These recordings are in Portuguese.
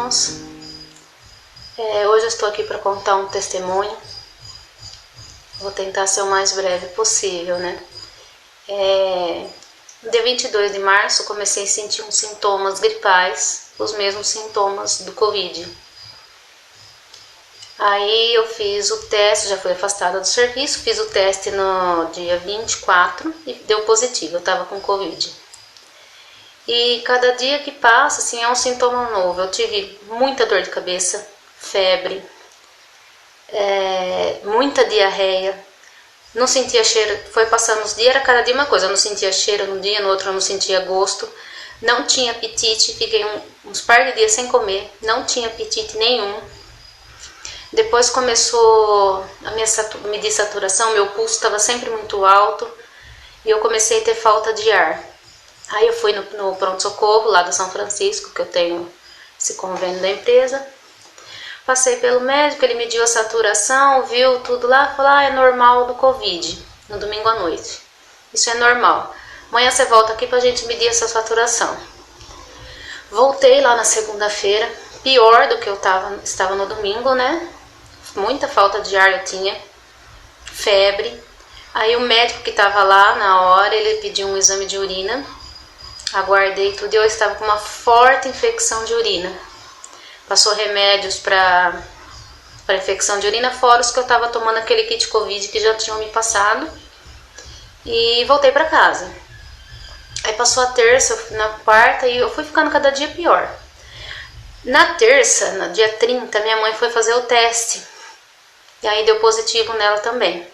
irmãos. Hoje eu estou aqui para contar um testemunho. Vou tentar ser o mais breve possível, né? No dia 22 de março comecei a sentir uns sintomas gripais, os mesmos sintomas do Covid. Aí eu fiz o teste, já fui afastada do serviço, fiz o teste no dia 24 e deu positivo, eu estava com Covid. E cada dia que passa, assim, é um sintoma novo. Eu tive muita dor de cabeça, febre, muita diarreia, não sentia cheiro, foi passando os dias, era cada dia uma coisa, eu não sentia cheiro num dia, no outro eu não sentia gosto, não tinha apetite, fiquei uns par de dias sem comer, não tinha apetite nenhum. Depois começou a medir saturação, meu pulso estava sempre muito alto e eu comecei a ter falta de ar. Aí eu fui no pronto-socorro lá do São Francisco, que eu tenho esse convênio da empresa. Passei pelo médico, ele mediu a saturação, viu tudo lá, falou, é normal do Covid, no domingo à noite. Isso é normal. Amanhã você volta aqui pra gente medir essa saturação. Voltei lá na segunda-feira, pior do que eu estava no domingo, né? Muita falta de ar eu tinha, febre. Aí o médico que estava lá na hora, ele pediu um exame de urina. Aguardei tudo e eu estava com uma forte infecção de urina. Passou remédios para infecção de urina, fora os que eu estava tomando aquele kit Covid que já tinham me passado. E voltei para casa. Aí passou a terça, na quarta, e eu fui ficando cada dia pior. Na terça, no dia 30, minha mãe foi fazer o teste. E aí deu positivo nela também.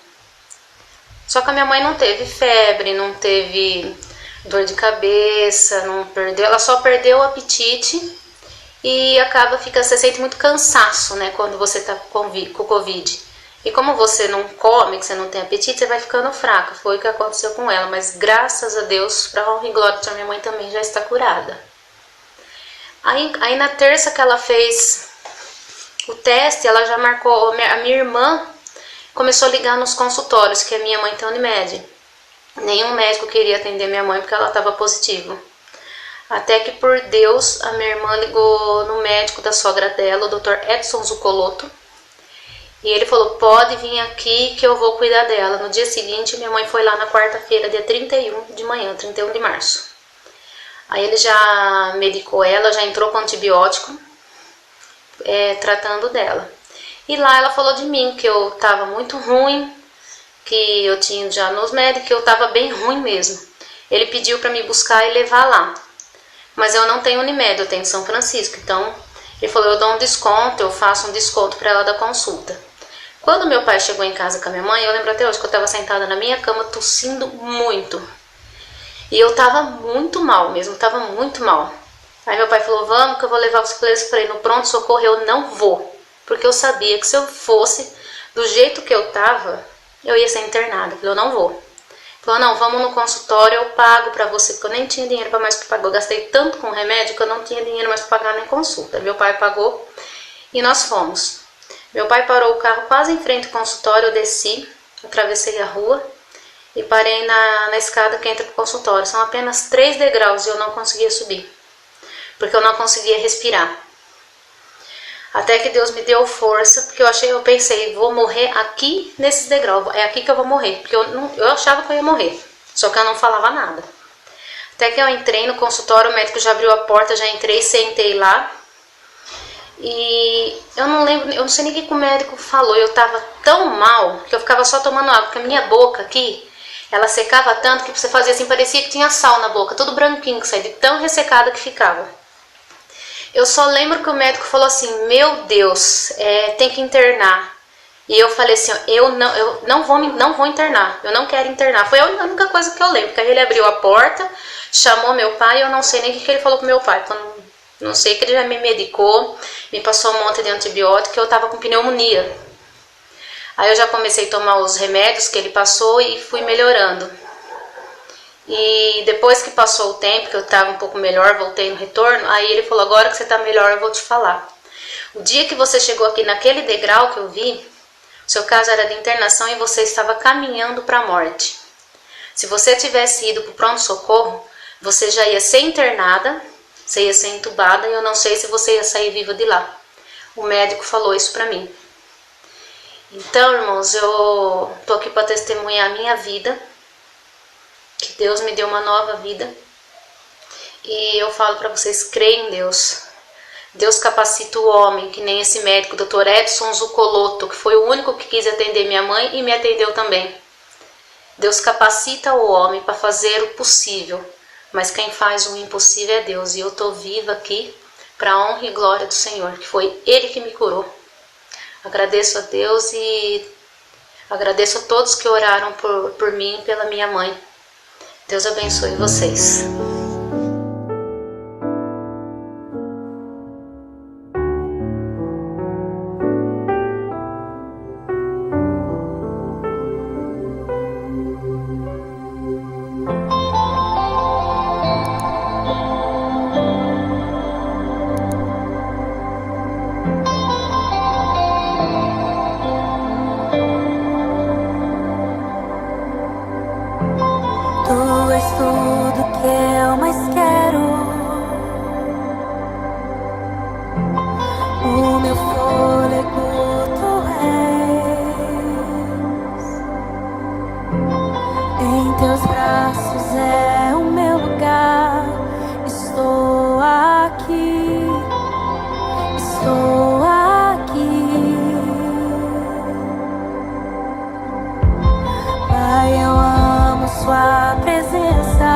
Só que a minha mãe não teve febre, não teve dor de cabeça, ela só perdeu o apetite e você sente muito cansaço, né, quando você tá com o Covid. E como você não come, que você não tem apetite, você vai ficando fraca. Foi o que aconteceu com ela, mas graças a Deus, pra honra e glória, a minha mãe também já está curada. Aí na terça que ela fez o teste, ela já marcou, a minha irmã começou a ligar nos consultórios, que a minha mãe tem Unimed. Nenhum médico queria atender minha mãe porque ela estava positiva. Até que por Deus, a minha irmã ligou no médico da sogra dela, o Dr. Edson Zucoloto. E ele falou, pode vir aqui que eu vou cuidar dela. No dia seguinte, minha mãe foi lá na quarta-feira, dia 31 de manhã, 31 de março. Aí ele já medicou ela, já entrou com antibiótico, tratando dela. E lá ela falou de mim, que eu estava muito ruim, que eu tinha já nos médicos, que eu estava bem ruim mesmo. Ele pediu para me buscar e levar lá. Mas eu não tenho Unimed, eu tenho São Francisco. Então, ele falou, eu dou um desconto, eu faço um desconto para ela da consulta. Quando meu pai chegou em casa com a minha mãe, eu lembro até hoje que eu estava sentada na minha cama, tossindo muito. E eu estava muito mal mesmo, estava muito mal. Aí meu pai falou, vamos que eu vou levar você para esse. Eu falei, no pronto-socorro eu não vou. Porque eu sabia que se eu fosse do jeito que eu estava, eu ia ser internada. Eu falei, eu não vou. Ele falou, não, vamos no consultório, eu pago pra você, porque eu nem tinha dinheiro pra mais que pagar. Eu gastei tanto com remédio que eu não tinha dinheiro mais pra pagar nem consulta. Meu pai pagou e nós fomos. Meu pai parou o carro quase em frente ao consultório, eu desci, atravessei a rua e parei na escada que entra pro consultório. São apenas 3 degraus e eu não conseguia subir, porque eu não conseguia respirar. Até que Deus me deu força, porque eu pensei, vou morrer aqui nesses degraus, é aqui que eu vou morrer, porque eu achava que eu ia morrer, só que eu não falava nada. Até que eu entrei no consultório, o médico já abriu a porta, já entrei, sentei lá, e eu não sei nem o que o médico falou, eu tava tão mal, que eu ficava só tomando água, porque a minha boca aqui, ela secava tanto, que você fazia assim, parecia que tinha sal na boca, tudo branquinho que saía, de tão ressecada que ficava. Eu só lembro que o médico falou assim, meu Deus, tem que internar. E eu falei assim, eu não vou internar, eu não quero internar. Foi a única coisa que eu lembro, porque aí ele abriu a porta, chamou meu pai, eu não sei nem o que ele falou pro meu pai. Não sei que ele já me medicou, me passou um monte de antibiótico, eu tava com pneumonia. Aí eu já comecei a tomar os remédios que ele passou e fui melhorando. E depois que passou o tempo, que eu estava um pouco melhor, voltei no retorno, aí ele falou, agora que você está melhor eu vou te falar. O dia que você chegou aqui naquele degrau que eu vi, o seu caso era de internação e você estava caminhando para a morte. Se você tivesse ido para o pronto-socorro, você já ia ser internada você ia ser entubada e eu não sei se você ia sair viva de lá. O médico falou isso pra mim. Então, irmãos, eu tô aqui para testemunhar a minha vida, que Deus me deu uma nova vida. E eu falo para vocês, creem em Deus. Deus capacita o homem, que nem esse médico, Dr. Edson Zucoloto, que foi o único que quis atender minha mãe e me atendeu também. Deus capacita o homem para fazer o possível, mas quem faz o impossível é Deus. E eu tô viva aqui para a honra e glória do Senhor, que foi Ele que me curou. Agradeço a Deus e agradeço a todos que oraram por mim e pela minha mãe. Deus abençoe vocês. Tu és tudo que eu mais quero. O meu fôlego tu és. Em teus braços é o meu lugar. Estou aqui. Estou aqui. Pai, eu amo sua presença.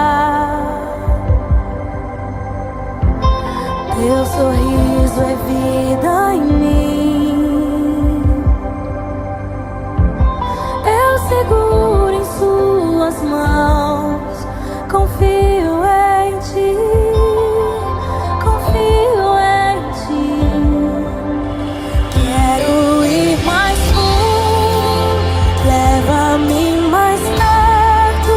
Teu sorriso é vida em mim. Eu seguro em suas mãos. Confio em ti. Confio em ti. Quero ir mais fundo. Leva-me mais perto,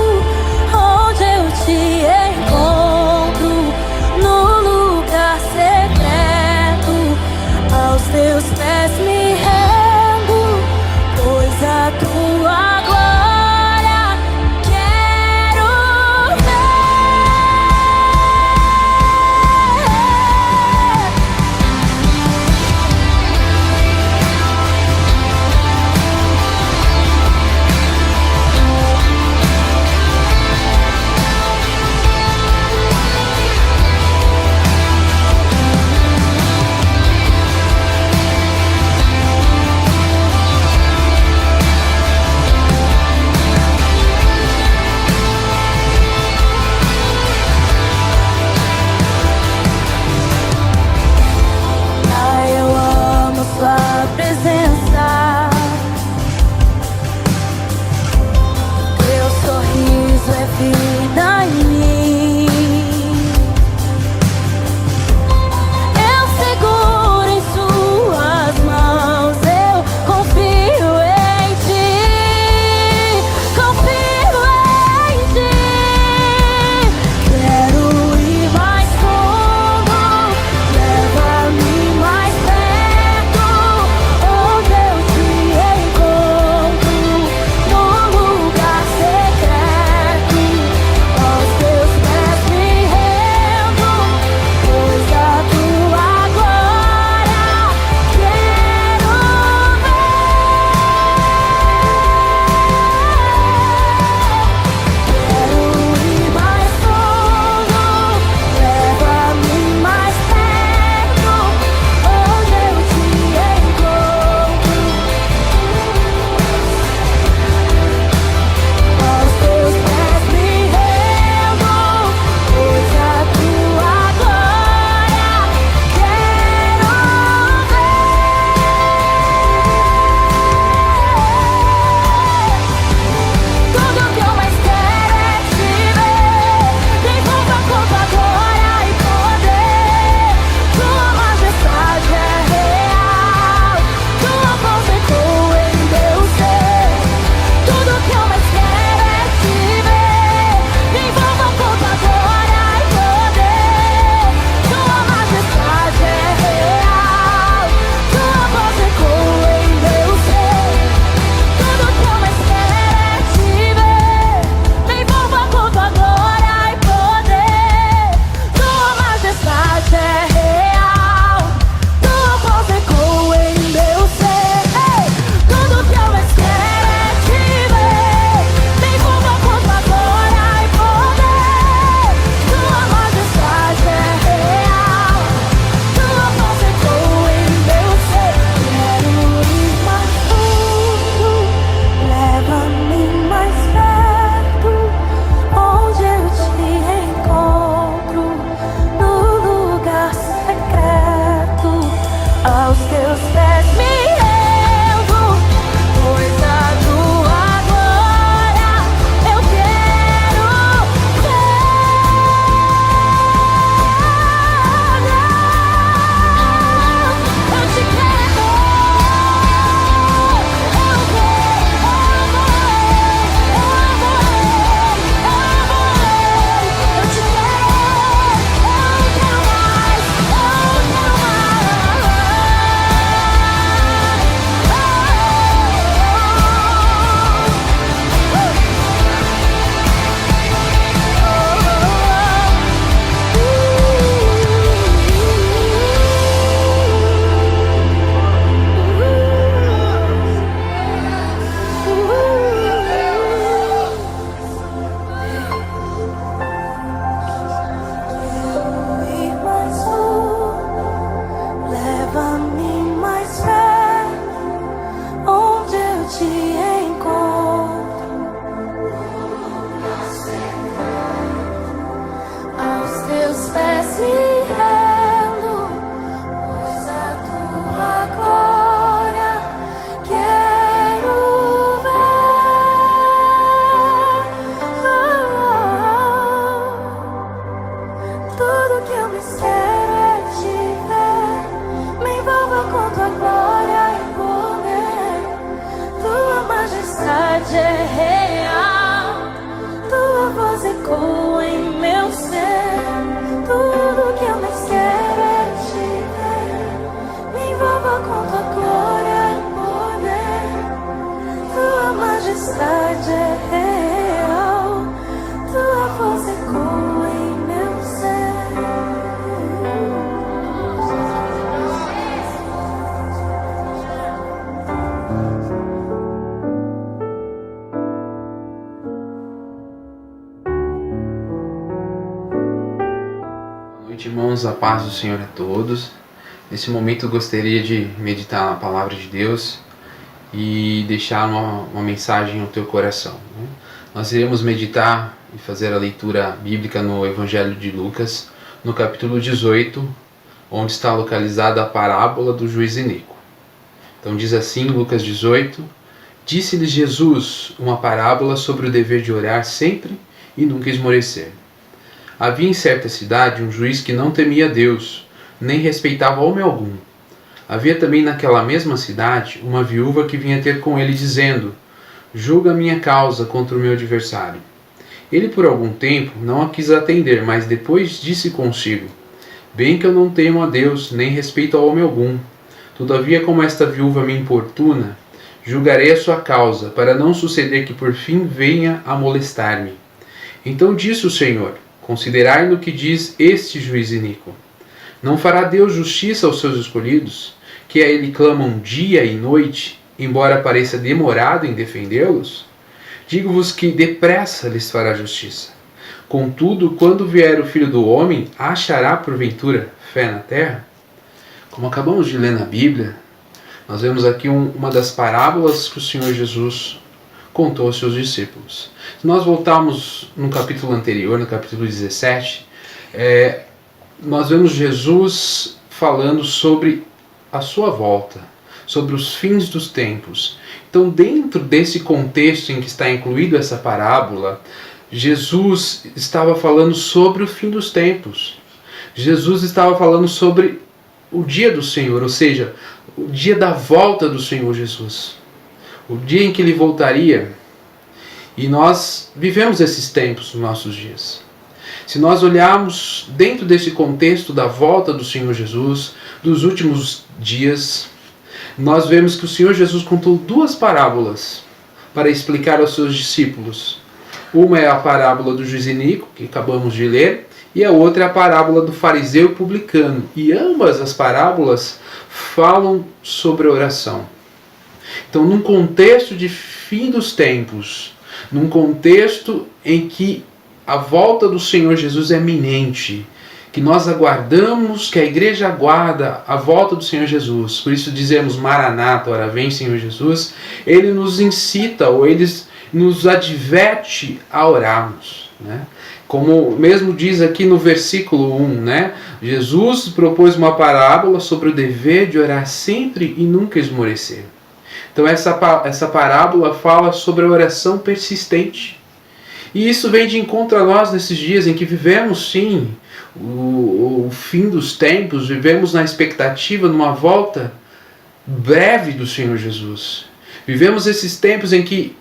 onde eu te encontro, no lugar secreto. Aos teus pés me rendo, pois a tua glória quero Boa noite, irmãos, a paz do Senhor a todos. Nesse momento eu gostaria de meditar na palavra de Deus e deixar uma mensagem no teu coração, né? Nós iremos meditar e fazer a leitura bíblica no Evangelho de Lucas, no capítulo 18, onde está localizada a parábola do juiz iníquo. Então diz assim, Lucas 18: Disse-lhes Jesus uma parábola sobre o dever de orar sempre e nunca esmorecer. Havia em certa cidade um juiz que não temia Deus, nem respeitava homem algum. Havia também naquela mesma cidade uma viúva que vinha ter com ele, dizendo: Julga a minha causa contra o meu adversário. Ele por algum tempo não a quis atender, mas depois disse consigo: Bem que eu não temo a Deus, nem respeito a homem algum. Todavia, como esta viúva me importuna, julgarei a sua causa, para não suceder que por fim venha a molestar-me. Então disse o Senhor: Considerai no que diz este juiz iníquo. Não fará Deus justiça aos seus escolhidos, que a ele clamam dia e noite, embora pareça demorado em defendê-los? Digo-vos que depressa lhes fará justiça. Contudo, quando vier o Filho do Homem, achará porventura fé na terra? Como acabamos de ler na Bíblia, nós vemos aqui uma das parábolas que o Senhor Jesus contou aos seus discípulos. Se nós voltarmos no capítulo anterior, no capítulo 17, nós vemos Jesus falando sobre a sua volta, sobre os fins dos tempos. Então, dentro desse contexto em que está incluída essa parábola, Jesus estava falando sobre o fim dos tempos. Jesus estava falando sobre o dia do Senhor, ou seja, o dia da volta do Senhor Jesus. O dia em que ele voltaria. E nós vivemos esses tempos nos nossos dias. Se nós olharmos dentro desse contexto da volta do Senhor Jesus, dos últimos dias, nós vemos que o Senhor Jesus contou duas parábolas para explicar aos seus discípulos. Uma é a parábola do juiz iníquo, que acabamos de ler, e a outra é a parábola do fariseu publicano. E ambas as parábolas falam sobre a oração. Então, num contexto de fim dos tempos, num contexto em que a volta do Senhor Jesus é iminente, que nós aguardamos, que a igreja aguarda a volta do Senhor Jesus, por isso dizemos Maranata, ora vem Senhor Jesus, ele nos incita, ou ele nos adverte a orarmos, né? Como mesmo diz aqui no versículo 1, né? Jesus propôs uma parábola sobre o dever de orar sempre e nunca esmorecer. Então essa parábola fala sobre a oração persistente. E isso vem de encontro a nós nesses dias em que vivemos sim o fim dos tempos, vivemos na expectativa de uma volta breve do Senhor Jesus. Vivemos esses tempos em que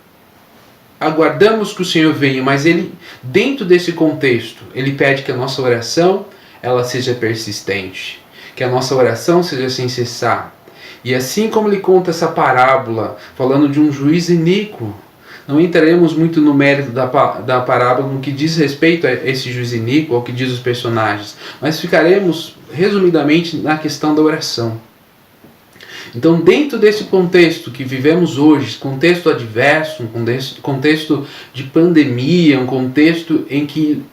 aguardamos que o Senhor venha, mas ele, dentro desse contexto, ele pede que a nossa oração ela seja persistente, que a nossa oração seja sem cessar. E assim como ele conta essa parábola, falando de um juiz iníquo, não entraremos muito no mérito da parábola no que diz respeito a esse juiz iníquo, ao que diz os personagens, mas ficaremos resumidamente na questão da oração. Então, dentro desse contexto que vivemos hoje, contexto adverso, um contexto de pandemia, um contexto em que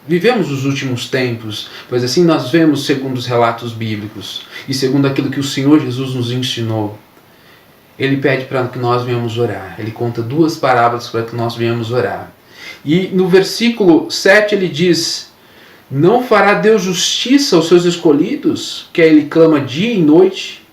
vivemos os últimos tempos, pois assim nós vemos segundo os relatos bíblicos e segundo aquilo que o Senhor Jesus nos ensinou, ele pede para que nós venhamos orar. Ele conta duas parábolas para que nós venhamos orar. E no versículo 7 ele diz: Não fará Deus justiça aos seus escolhidos, que a ele clama dia e noite?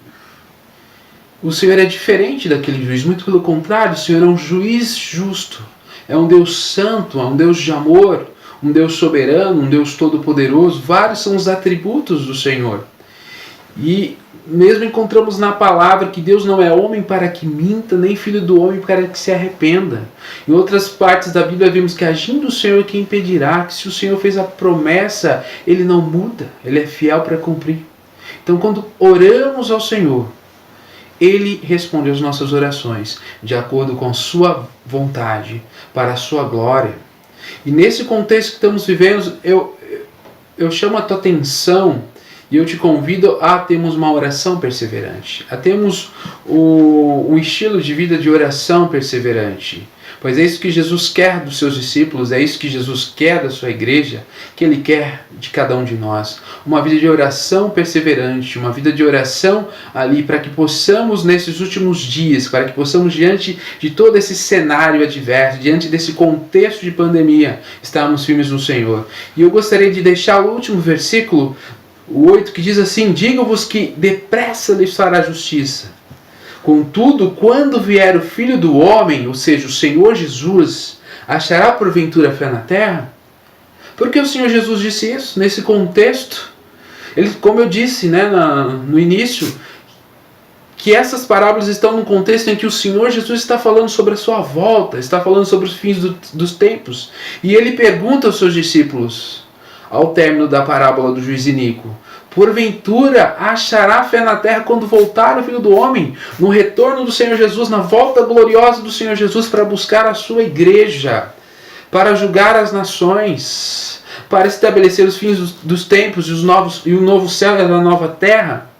O Senhor é diferente daquele juiz, muito pelo contrário, o Senhor é um juiz justo, é um Deus santo, é um Deus de amor, um Deus soberano, um Deus todo-poderoso. Vários são os atributos do Senhor. E mesmo encontramos na palavra que Deus não é homem para que minta, nem filho do homem para que se arrependa. Em outras partes da Bíblia vimos que agindo o Senhor quem impedirá, que se o Senhor fez a promessa, ele não muda, ele é fiel para cumprir. Então quando oramos ao Senhor, ele responde às nossas orações de acordo com a sua vontade, para a sua glória. E nesse contexto que estamos vivendo, eu chamo a tua atenção e eu te convido a termos uma oração perseverante, a termos um estilo de vida de oração perseverante. Pois é isso que Jesus quer dos seus discípulos, é isso que Jesus quer da sua igreja, que Ele quer de cada um de nós. Uma vida de oração perseverante, uma vida de oração ali para que possamos nesses últimos dias, para que possamos diante de todo esse cenário adverso, diante desse contexto de pandemia, estarmos firmes no Senhor. E eu gostaria de deixar o último versículo, o 8, que diz assim: digo-vos que depressa lhes fará justiça. Contudo, quando vier o Filho do Homem, ou seja, o Senhor Jesus, achará porventura fé na terra? Por que o Senhor Jesus disse isso nesse contexto? Ele, como eu disse no início, que essas parábolas estão num contexto em que o Senhor Jesus está falando sobre a sua volta, está falando sobre os fins dos tempos. E ele pergunta aos seus discípulos, ao término da parábola do juiz iníquo: porventura achará fé na terra quando voltar o Filho do Homem, no retorno do Senhor Jesus, na volta gloriosa do Senhor Jesus para buscar a sua igreja, para julgar as nações, para estabelecer os fins dos tempos e o novo céu e a nova terra?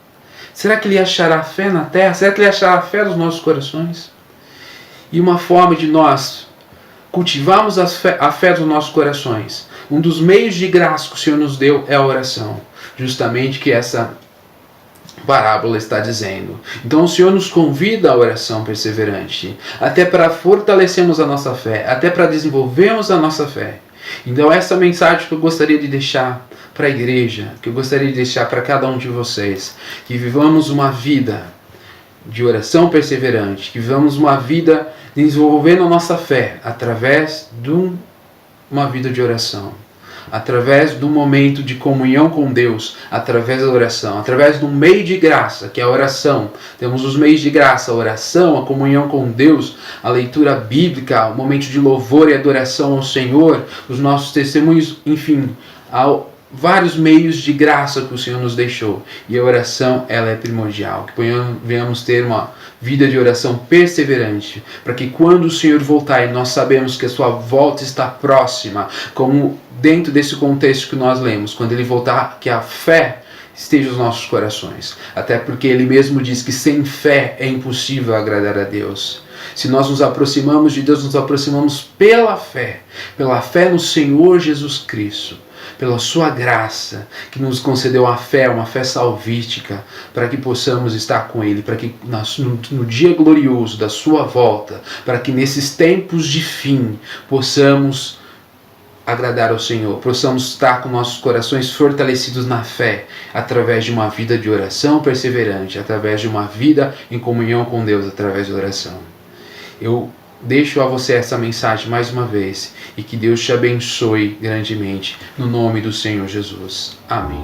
Será que Ele achará fé na terra? Será que Ele achará fé nos nossos corações? E uma forma de nós cultivarmos a fé dos nossos corações, um dos meios de graça que o Senhor nos deu é a oração. Justamente que essa parábola está dizendo. Então o Senhor nos convida à oração perseverante, até para fortalecermos a nossa fé, até para desenvolvermos a nossa fé. Então essa mensagem que eu gostaria de deixar para a igreja, que eu gostaria de deixar para cada um de vocês, que vivamos uma vida de oração perseverante, que vivamos uma vida desenvolvendo a nossa fé através de uma vida de oração, através do momento de comunhão com Deus, através da oração, através do meio de graça, que é a oração. Temos os meios de graça, a oração, a comunhão com Deus, a leitura bíblica, o momento de louvor e adoração ao Senhor, os nossos testemunhos, enfim, há vários meios de graça que o Senhor nos deixou. E a oração, ela é primordial. Que venhamos ter uma vida de oração perseverante, para que quando o Senhor voltar, e nós sabemos que a sua volta está próxima, como dentro desse contexto que nós lemos, quando Ele voltar, que a fé esteja nos nossos corações. Até porque Ele mesmo diz que sem fé é impossível agradar a Deus. Se nós nos aproximamos de Deus, nos aproximamos pela fé no Senhor Jesus Cristo, pela sua graça, que nos concedeu a fé, uma fé salvífica, para que possamos estar com Ele, para que no dia glorioso da sua volta, para que nesses tempos de fim possamos agradar ao Senhor, possamos estar com nossos corações fortalecidos na fé, através de uma vida de oração perseverante, através de uma vida em comunhão com Deus, através da oração. Eu deixo a você essa mensagem mais uma vez, e que Deus te abençoe grandemente, no nome do Senhor Jesus. Amém.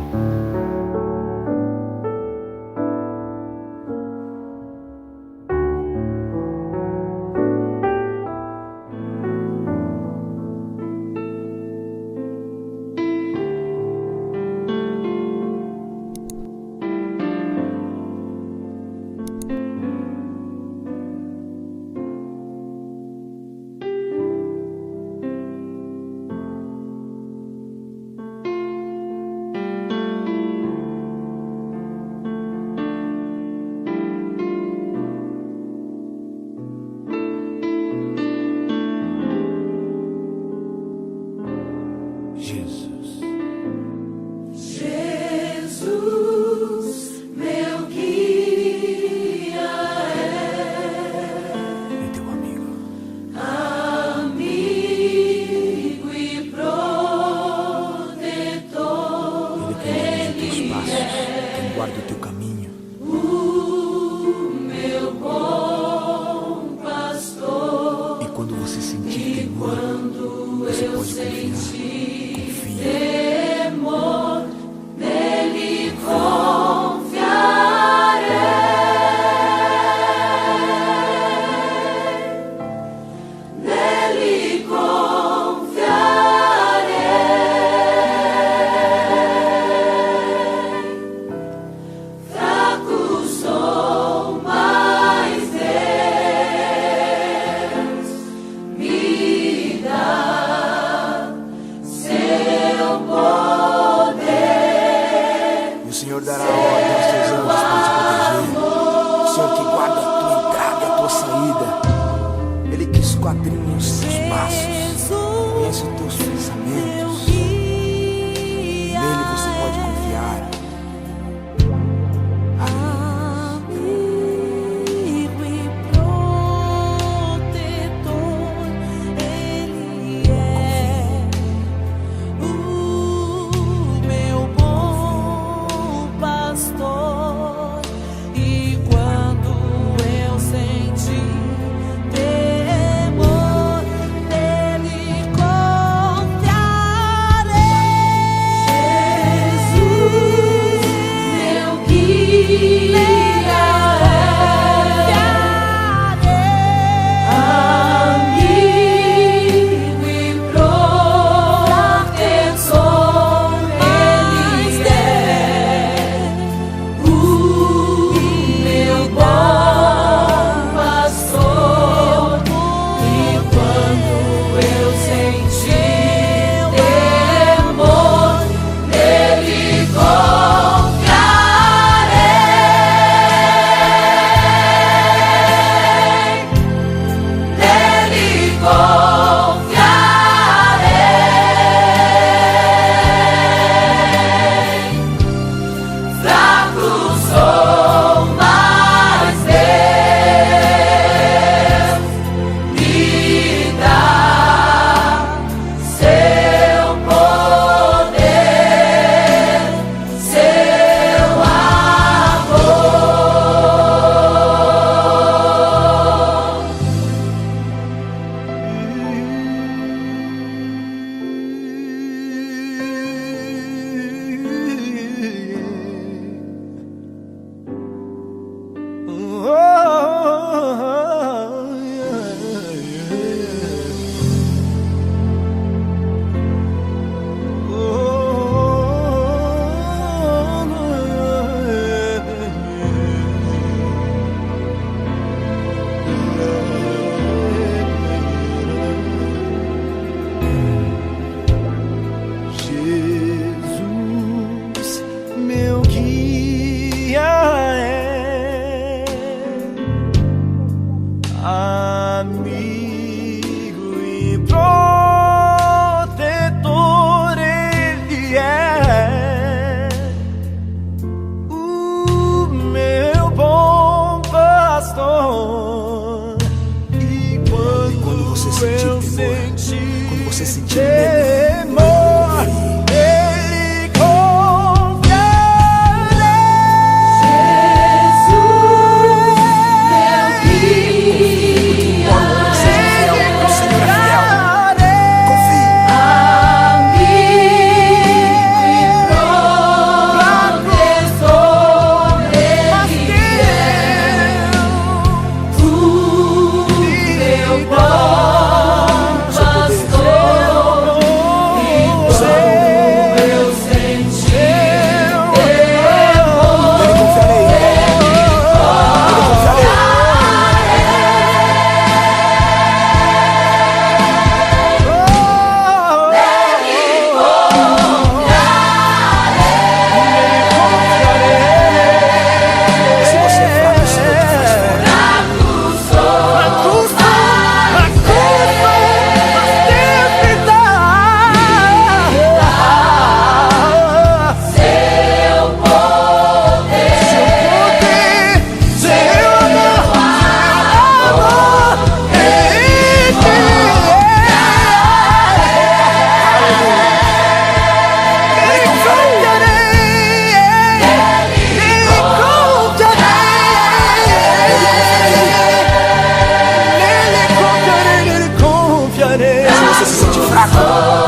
temor, ele confiarei.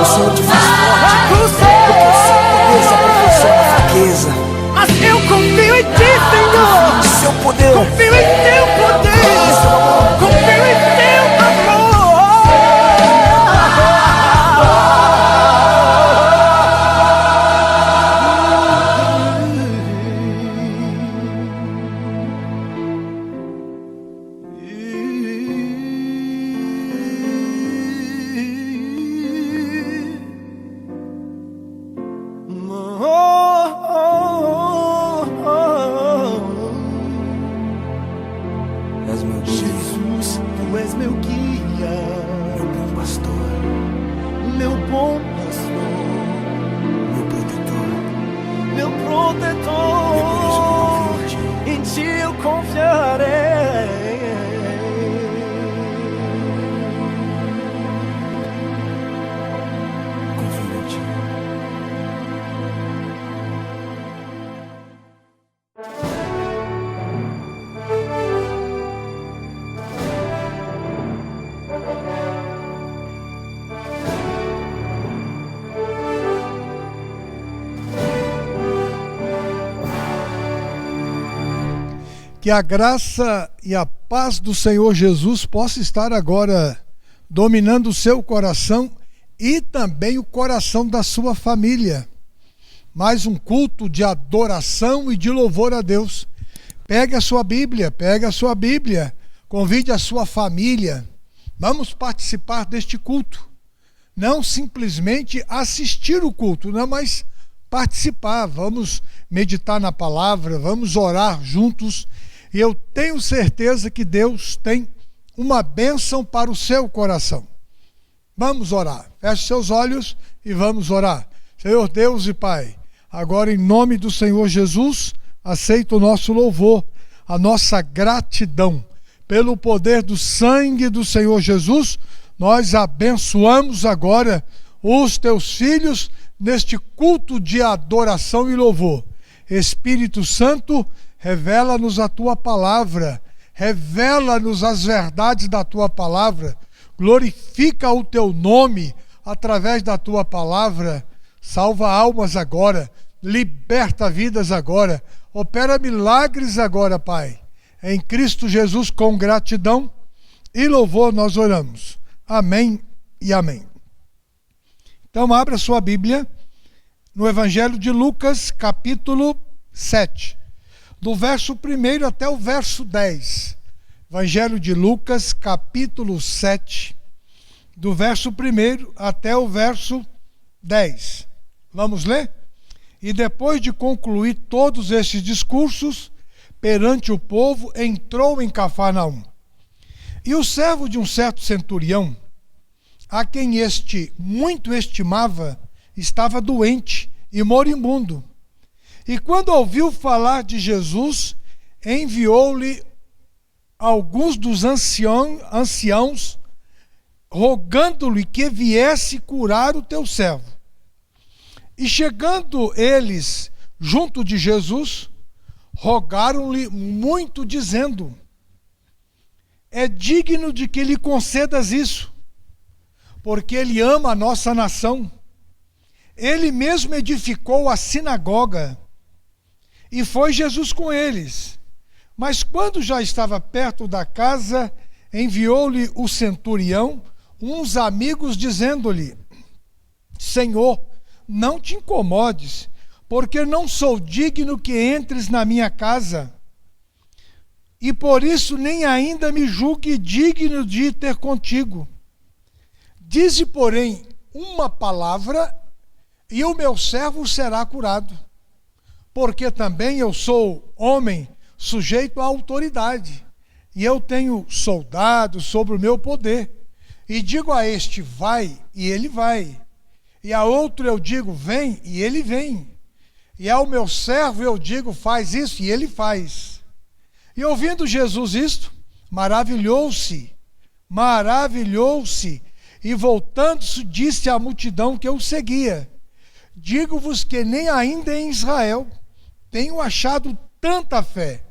Jesus, meu guia, O Senhor é fiel. Confie. Que a graça e a paz do Senhor Jesus possa estar agora dominando o seu coração e também o coração da sua família. Mais um culto de adoração e de louvor a Deus. Pegue a sua Bíblia, convide a sua família. Vamos participar deste culto. Não simplesmente assistir o culto, não, mas participar. Vamos meditar na palavra, vamos orar juntos. E eu tenho certeza que Deus tem uma bênção para o seu coração. Vamos orar. Feche seus olhos e vamos orar. Senhor Deus e Pai, agora em nome do Senhor Jesus, aceita o nosso louvor, a nossa gratidão. Pelo poder do sangue do Senhor Jesus, nós abençoamos agora os teus filhos neste culto de adoração e louvor. Espírito Santo, revela-nos a tua palavra, revela-nos as verdades da tua palavra, glorifica o teu nome através da tua palavra, salva almas agora, liberta vidas agora, opera milagres agora, Pai. Em Cristo Jesus, com gratidão e louvor nós oramos. Amém e amém. Então abra sua Bíblia no Evangelho de Lucas, capítulo 7. Do verso 1 até o verso 10. Evangelho de Lucas, capítulo 7, do verso 1 até o verso 10. Vamos ler? E depois de concluir todos esses discursos perante o povo, entrou em Cafarnaum. E o servo de um certo centurião, a quem este muito estimava, estava doente e moribundo. E quando ouviu falar de Jesus, enviou-lhe alguns dos anciãos rogando-lhe que viesse curar o teu servo. E chegando eles junto de Jesus, rogaram-lhe muito, dizendo: é digno de que lhe concedas isso, porque ele ama a nossa nação. Ele mesmo edificou a sinagoga. E foi Jesus com eles. Mas quando já estava perto da casa, enviou-lhe o centurião uns amigos, dizendo-lhe: Senhor, não te incomodes, porque não sou digno que entres na minha casa. E por isso nem ainda me julgue digno de ir ter contigo. Dize, porém, uma palavra, e o meu servo será curado. Porque também eu sou homem sujeito à autoridade, e eu tenho soldados sobre o meu poder. E digo a este: vai, e ele vai. E a outro eu digo: vem, e ele vem. E ao meu servo eu digo: faz isso, e ele faz. E ouvindo Jesus isto, maravilhou-se, e voltando-se disse à multidão que o seguia: digo-vos que nem ainda em Israel tenho achado tanta fé.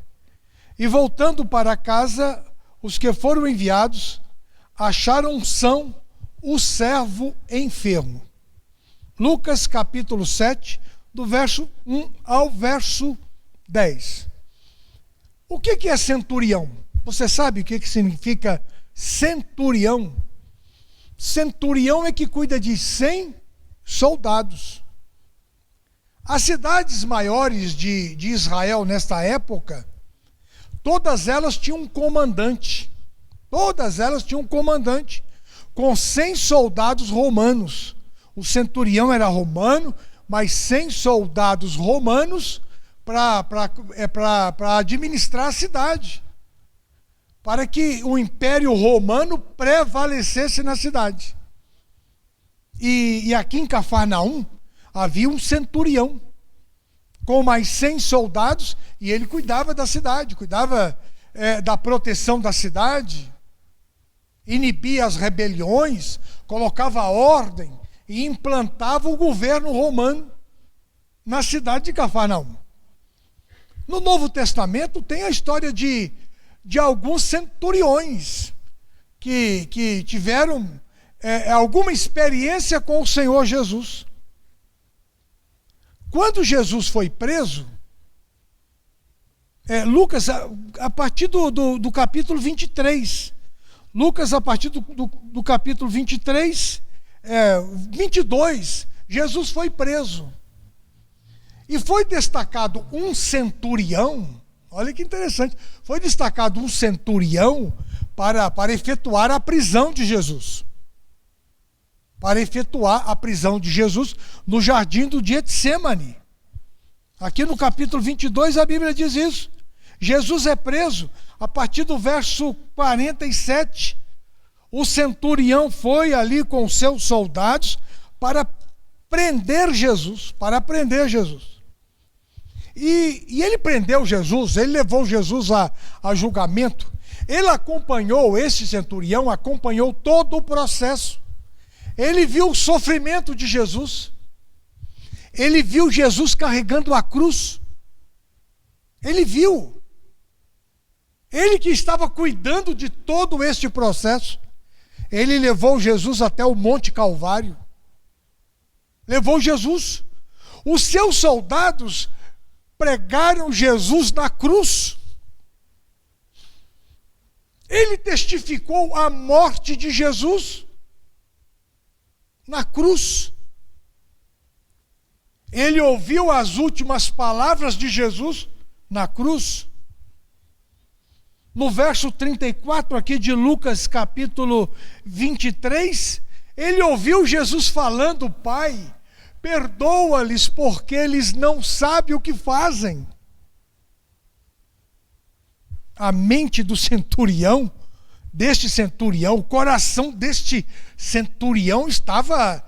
E voltando para casa, os que foram enviados acharam são o servo enfermo. Lucas capítulo 7, do verso 1 ao verso 10. O que é centurião? Você sabe o que significa centurião? Centurião é que cuida de 100 soldados. As cidades maiores de Israel nesta época, todas elas tinham um comandante. Todas elas tinham um comandante com 100 soldados romanos. O centurião era romano, mas 100 soldados romanos para administrar a cidade, para que o Império Romano prevalecesse na cidade. E aqui em Cafarnaum havia um centurião com mais 100 soldados, e ele cuidava da cidade, cuidava da proteção da cidade, inibia as rebeliões, colocava ordem e implantava o governo romano na cidade de Cafarnaum. No Novo Testamento tem a história de alguns centuriões que tiveram alguma experiência com o Senhor Jesus. Quando Jesus foi preso, Lucas, a partir do capítulo 23, Lucas, a partir do capítulo 23, 22, Jesus foi preso. E foi destacado um centurião, olha que interessante, foi destacado um centurião para efetuar a prisão de Jesus. Para efetuar a prisão de Jesus no jardim do Getsêmani. Aqui no capítulo 22 a Bíblia diz isso. Jesus é preso. A partir do verso 47, o centurião foi ali com seus soldados para prender Jesus. E ele prendeu Jesus, ele levou Jesus a julgamento. Ele acompanhou, esse centurião acompanhou todo o processo. Ele viu o sofrimento de Jesus. Ele viu Jesus carregando a cruz. Ele viu. Ele que estava cuidando de todo este processo. Ele levou Jesus até o Monte Calvário. Levou Jesus. Os seus soldados pregaram Jesus na cruz. Ele testificou a morte de Jesus na cruz. Ele ouviu as últimas palavras de Jesus na cruz. No verso 34 aqui de Lucas capítulo 23, ele ouviu Jesus falando: Pai, perdoa-lhes porque eles não sabem o que fazem. A mente do centurião, deste centurião, o coração deste centurião estava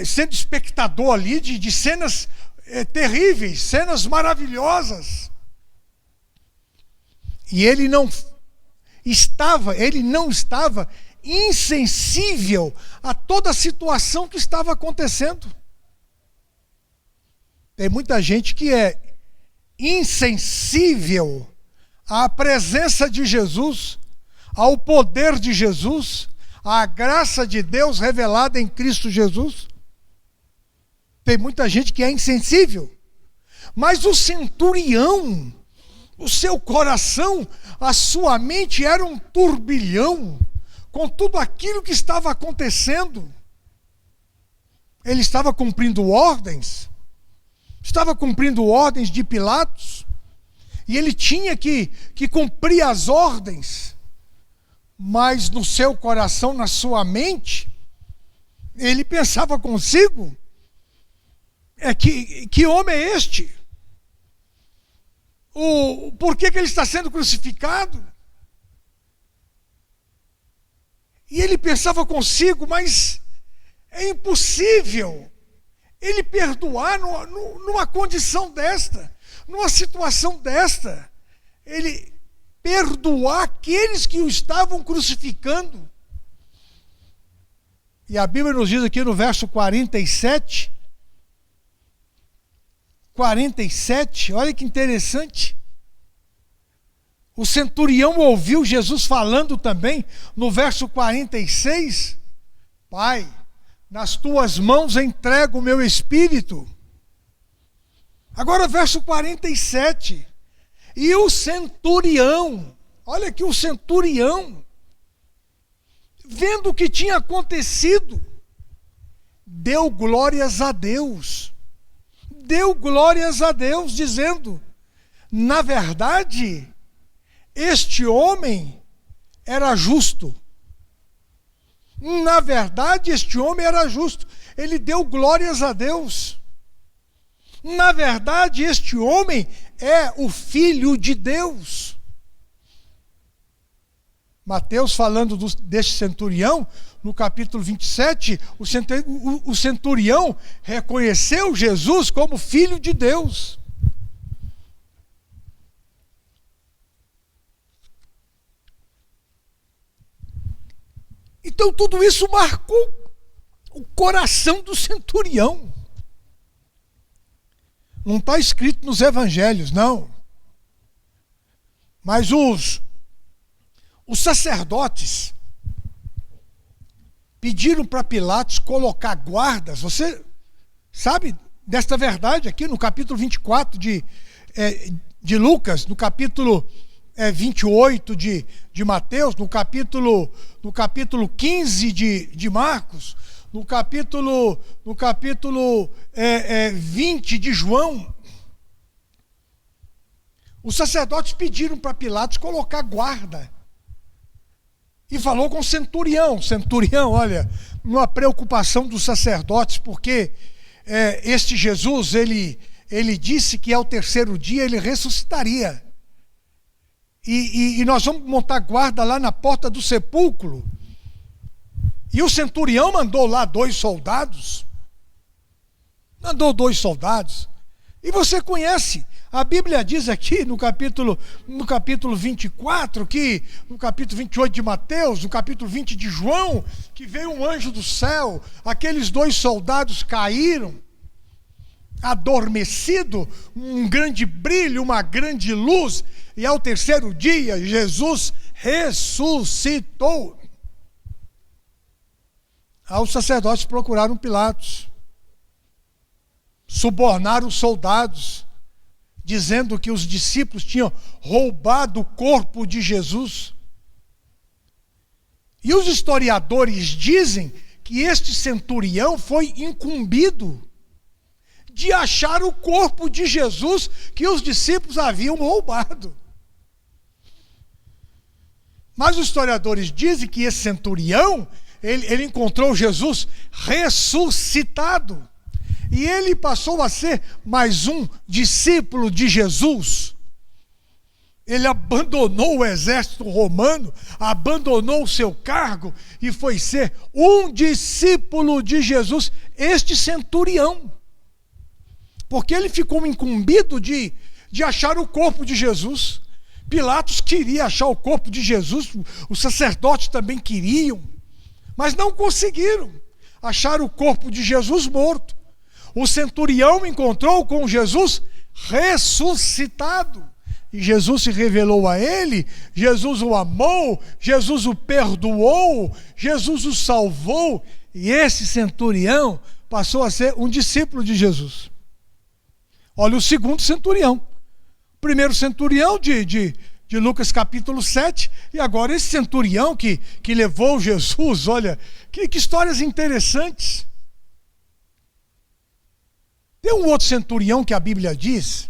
sendo espectador ali de cenas terríveis, cenas maravilhosas. E ele ele não estava insensível a toda a situação que estava acontecendo. Tem muita gente que é insensível à presença de Jesus, ao poder de Jesus, à graça de Deus revelada em Cristo Jesus. Tem muita gente que é insensível. Mas o centurião, o seu coração, a sua mente era um turbilhão com tudo aquilo que estava acontecendo. Ele estava cumprindo ordens de Pilatos, e ele tinha que cumprir as ordens, mas no seu coração, na sua mente, ele pensava consigo, que homem é este? Por que ele está sendo crucificado? E ele pensava consigo, mas é impossível ele perdoar numa condição desta, numa situação desta. Ele perdoar aqueles que o estavam crucificando. E a Bíblia nos diz aqui no verso 47, olha que interessante. O centurião ouviu Jesus falando também no verso 46, Pai, nas tuas mãos entrego o meu espírito. Agora verso 47, e o centurião, olha aqui o centurião, vendo o que tinha acontecido, deu glórias a Deus, dizendo, na verdade, este homem era justo. Na verdade, este homem era justo. Ele deu glórias a Deus. Na verdade, este homem é o Filho de Deus. Mateus, falando deste centurião, no capítulo 27, o centurião reconheceu Jesus como Filho de Deus. Então tudo isso marcou o coração do centurião. Não está escrito nos evangelhos, não. Mas os sacerdotes pediram para Pilatos colocar guardas. Você sabe desta verdade aqui no capítulo 24 de Lucas, no capítulo 28 de Mateus, no capítulo 15 de Marcos, no capítulo 20 de João. Os sacerdotes pediram para Pilatos colocar guarda. E falou com o centurião. Centurião, olha, uma preocupação dos sacerdotes, porque este Jesus, ele disse que ao terceiro dia ele ressuscitaria. E nós vamos montar guarda lá na porta do sepulcro. E o centurião mandou lá 2 soldados. E você conhece, a Bíblia diz aqui no capítulo 24, que no capítulo 28 de Mateus, no capítulo 20 de João, que veio um anjo do céu, aqueles 2 soldados caíram, adormecido, um grande brilho, uma grande luz, e ao terceiro dia Jesus ressuscitou. Aí os sacerdotes procuraram Pilatos, subornaram os soldados, dizendo que os discípulos tinham roubado o corpo de Jesus. E os historiadores dizem que este centurião foi incumbido de achar o corpo de Jesus que os discípulos haviam roubado. Mas os historiadores dizem que esse centurião, ele encontrou Jesus ressuscitado. E ele passou a ser mais um discípulo de Jesus. Ele abandonou o exército romano, abandonou o seu cargo e foi ser um discípulo de Jesus, este centurião. Porque ele ficou incumbido de achar o corpo de Jesus. Pilatos queria achar o corpo de Jesus, os sacerdotes também queriam, mas não conseguiram achar o corpo de Jesus morto. O centurião encontrou com Jesus ressuscitado. E Jesus se revelou a ele, Jesus o amou, Jesus o perdoou, Jesus o salvou. E esse centurião passou a ser um discípulo de Jesus. Olha o segundo centurião. O primeiro centurião de Lucas capítulo 7. E agora esse centurião que levou Jesus. Olha, que histórias interessantes. Tem um outro centurião que a Bíblia diz,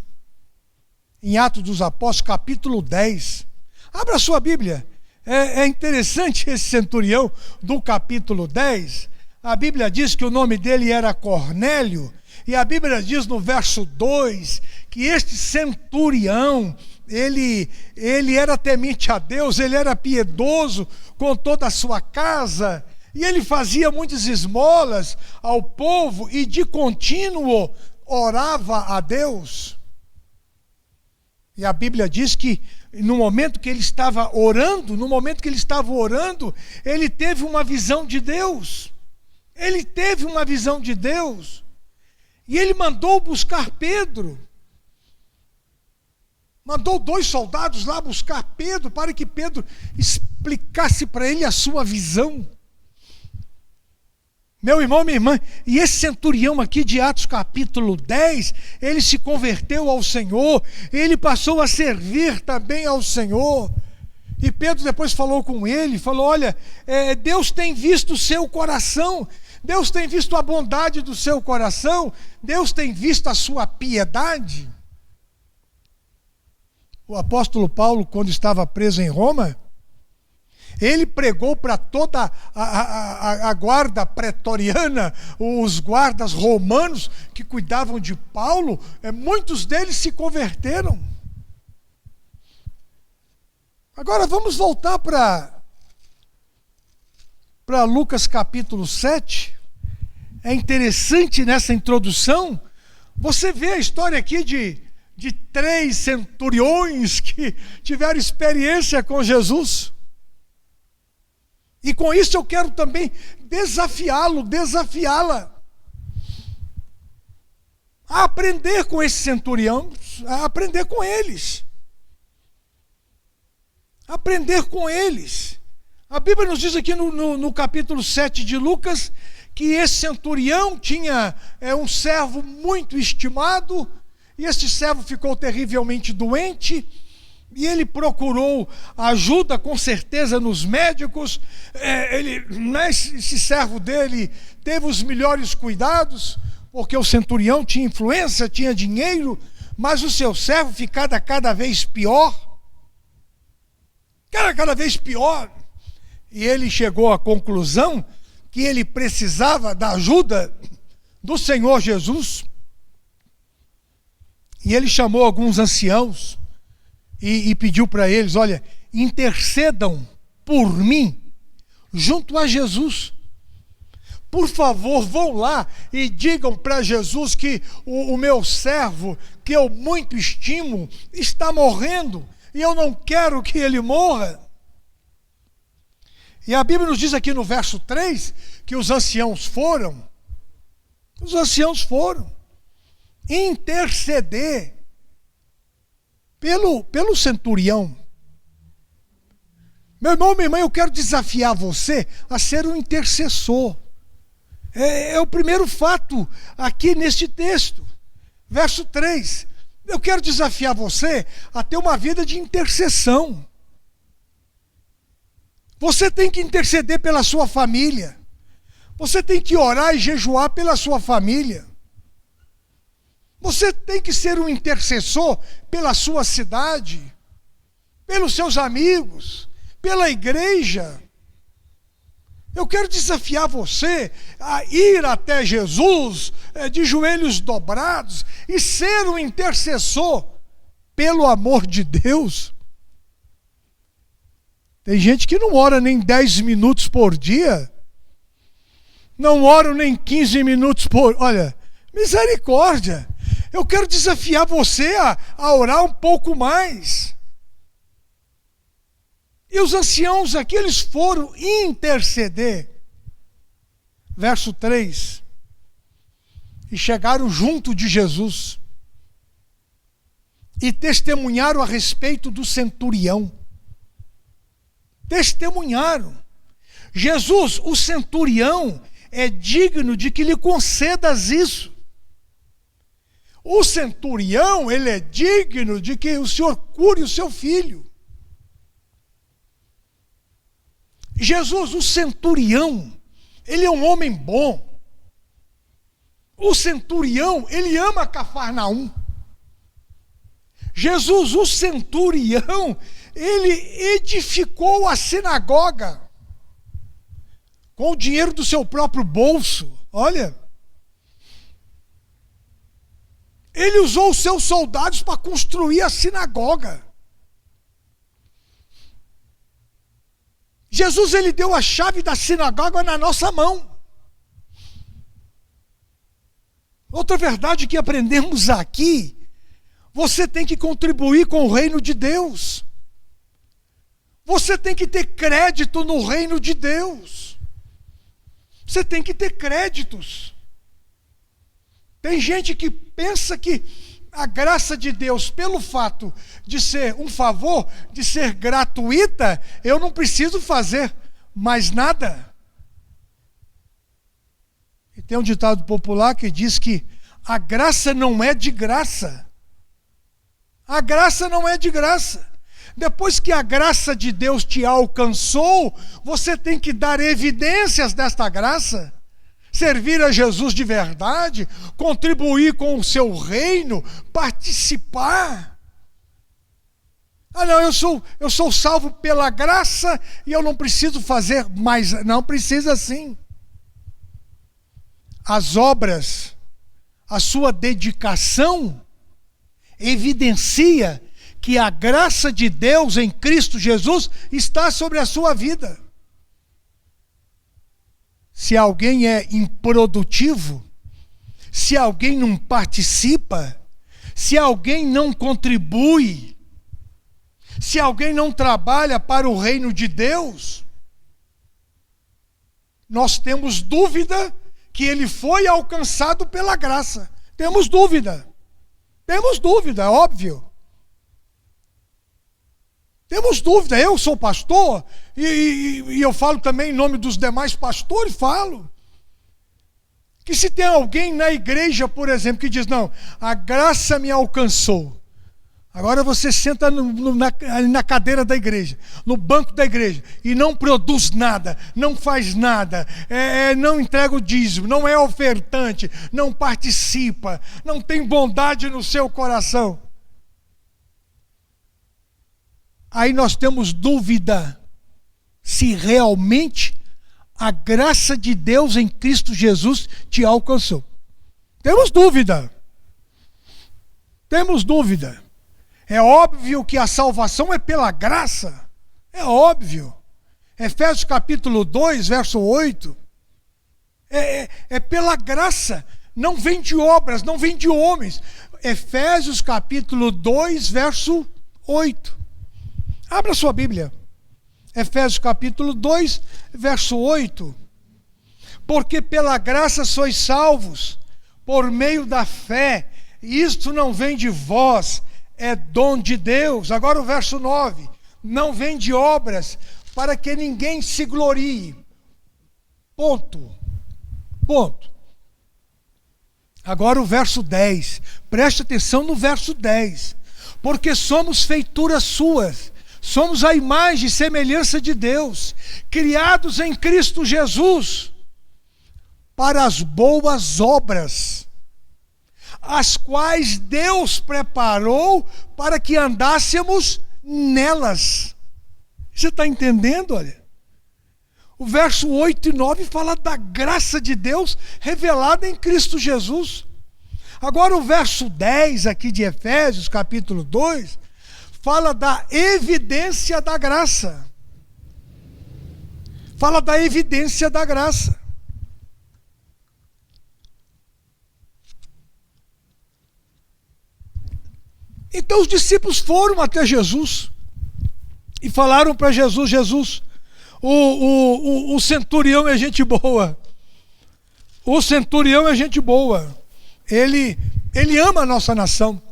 em Atos dos Apóstolos, capítulo 10. Abra a sua Bíblia. É interessante esse centurião do capítulo 10. A Bíblia diz que o nome dele era Cornélio. E a Bíblia diz no verso 2 que este centurião, ele era temente a Deus, ele era piedoso com toda a sua casa. E ele fazia muitas esmolas ao povo e de contínuo orava a Deus. E a Bíblia diz que no momento que ele estava orando, ele teve uma visão de Deus. Ele teve uma visão de Deus. E ele mandou buscar Pedro. Mandou 2 soldados lá buscar Pedro, para que Pedro explicasse para ele a sua visão. Meu irmão, minha irmã, e esse centurião aqui de Atos capítulo 10, ele se converteu ao Senhor, ele passou a servir também ao Senhor. E Pedro depois falou com ele, falou, olha, Deus tem visto o seu coração, Deus tem visto a bondade do seu coração, Deus tem visto a sua piedade. O apóstolo Paulo, quando estava preso em Roma, ele pregou para toda a guarda pretoriana, os guardas romanos que cuidavam de Paulo, muitos deles se converteram. Agora vamos voltar para Lucas capítulo 7. É interessante nessa introdução, você vê a história aqui de 3 centuriões que tiveram experiência com Jesus. E com isso eu quero também desafiá-la a aprender com esses centuriões, a aprender com eles. Aprender com eles. A Bíblia nos diz aqui no capítulo 7 de Lucas que esse centurião tinha um servo muito estimado, e esse servo ficou terrivelmente doente. E ele procurou ajuda, com certeza, nos médicos. Esse servo dele teve os melhores cuidados, porque o centurião tinha influência, tinha dinheiro, mas o seu servo ficava cada vez pior. Cada vez pior. E ele chegou à conclusão que ele precisava da ajuda do Senhor Jesus. E ele chamou alguns anciãos e pediu para eles, olha, intercedam por mim junto a Jesus. Por favor, vão lá e digam para Jesus que o meu servo, que eu muito estimo, está morrendo e eu não quero que ele morra. E a Bíblia nos diz aqui no verso 3 que os anciãos foram interceder pelo centurião. Meu irmão, minha irmã, eu quero desafiar você a ser um intercessor. É o primeiro fato aqui neste texto. Verso 3. Eu quero desafiar você a ter uma vida de intercessão. Você tem que interceder pela sua família. Você tem que orar e jejuar pela sua família. Você tem que ser um intercessor pela sua cidade, pelos seus amigos, pela igreja. Eu quero desafiar você a ir até Jesus de joelhos dobrados e ser um intercessor pelo amor de Deus. Tem gente que não ora nem 10 minutos por dia, não ora nem 15 minutos por... Olha, misericórdia. Eu quero desafiar você a orar um pouco mais. E os anciãos aqui, eles foram interceder. Verso 3. E chegaram junto de Jesus e testemunharam a respeito do centurião. Testemunharam. Jesus, o centurião, é digno de que lhe concedas isso. O centurião, ele é digno de que o Senhor cure o seu filho. Jesus, o centurião, ele é um homem bom. O centurião, ele ama Cafarnaum. Jesus, o centurião, ele edificou a sinagoga com o dinheiro do seu próprio bolso. Olha, ele usou os seus soldados para construir a sinagoga. Jesus, ele deu a chave da sinagoga na nossa mão. Outra verdade que aprendemos aqui: você tem que contribuir com o reino de Deus. Você tem que ter crédito no reino de Deus. Você tem que ter créditos. Tem gente que pensa que a graça de Deus, pelo fato de ser um favor, de ser gratuita, eu não preciso fazer mais nada. E tem um ditado popular que diz que a graça não é de graça. A graça não é de graça. Depois que a graça de Deus te alcançou, você tem que dar evidências desta graça. Servir a Jesus de verdade, contribuir com o seu reino, participar. Ah, não, eu sou salvo pela graça e eu não preciso fazer mais. Não precisa sim. As obras, a sua dedicação evidencia que a graça de Deus em Cristo Jesus está sobre a sua vida. Se alguém é improdutivo, se alguém não participa, se alguém não contribui, se alguém não trabalha para o reino de Deus, nós temos dúvida que ele foi alcançado pela graça. Temos dúvida. Temos dúvida, óbvio. Temos dúvida. Eu sou pastor e eu falo também em nome dos demais pastores, falo. Que se tem alguém na igreja, por exemplo, que diz, não, a graça me alcançou. Agora você senta na cadeira da igreja, no banco da igreja, e não produz nada, não faz nada, não entrega o dízimo, não é ofertante, não participa, não tem bondade no seu coração. Aí nós temos dúvida se realmente a graça de Deus em Cristo Jesus te alcançou. Temos dúvida. Temos dúvida. É óbvio que a salvação é pela graça. É óbvio. Efésios capítulo 2, verso 8. É pela graça. Não vem de obras, não vem de homens. Efésios capítulo 2, verso 8. Abra sua Bíblia. Efésios capítulo 2, verso 8. Porque pela graça sois salvos, por meio da fé. Isto não vem de vós, é dom de Deus. Agora o verso 9. Não vem de obras, para que ninguém se glorie. Ponto. Ponto. Agora o verso 10. Preste atenção no verso 10. Porque somos feituras suas. Somos a imagem e semelhança de Deus, criados em Cristo Jesus, para as boas obras, as quais Deus preparou para que andássemos nelas. Você está entendendo? Olha, o verso 8 e 9 fala da graça de Deus revelada em Cristo Jesus. Agora o verso 10 aqui de Efésios, capítulo 2, fala da evidência da graça. Fala da evidência da graça. Então os discípulos foram até Jesus. e falaram para Jesus: Jesus, o centurião é gente boa. O centurião é gente boa. Ele ama a nossa nação.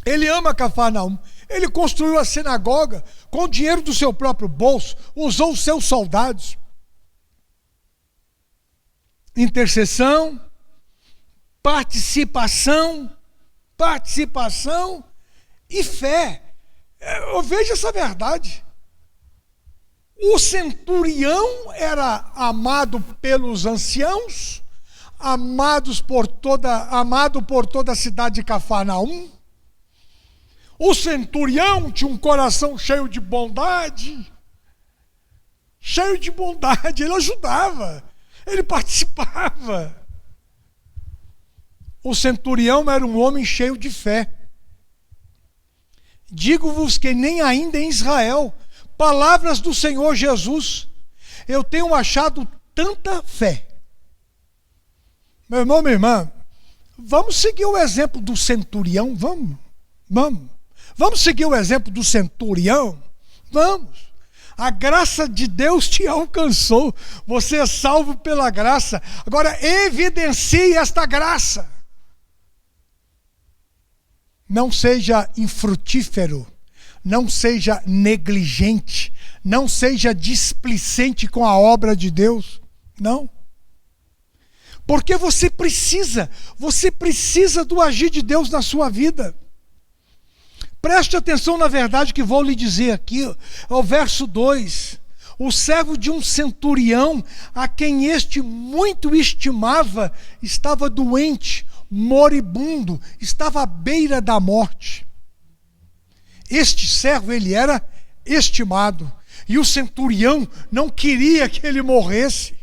Ele ama Cafarnaum. Ele construiu a sinagoga com o dinheiro do seu próprio bolso, usou os seus soldados. Intercessão, participação e fé. Veja essa verdade. O centurião era amado pelos anciãos, amado por toda a cidade de Cafarnaum. O centurião tinha um coração cheio de bondade, ele ajudava, ele participava. O centurião era um homem cheio de fé. Digo-vos que nem ainda em Israel, palavras do Senhor Jesus, eu tenho achado tanta fé. Meu irmão, minha irmã, vamos seguir o exemplo do centurião? Vamos seguir o exemplo do centurião? Vamos. A graça de Deus te alcançou. Você é salvo pela graça. Agora evidencie esta graça. Não seja infrutífero. Não seja negligente. Não seja displicente com a obra de Deus. Não. Porque você precisa do agir de Deus na sua vida. Preste atenção na verdade que vou lhe dizer aqui, ao verso 2. O servo de um centurião, a quem este muito estimava, estava doente, moribundo, estava à beira da morte. Este servo, ele era estimado, e o centurião não queria que ele morresse.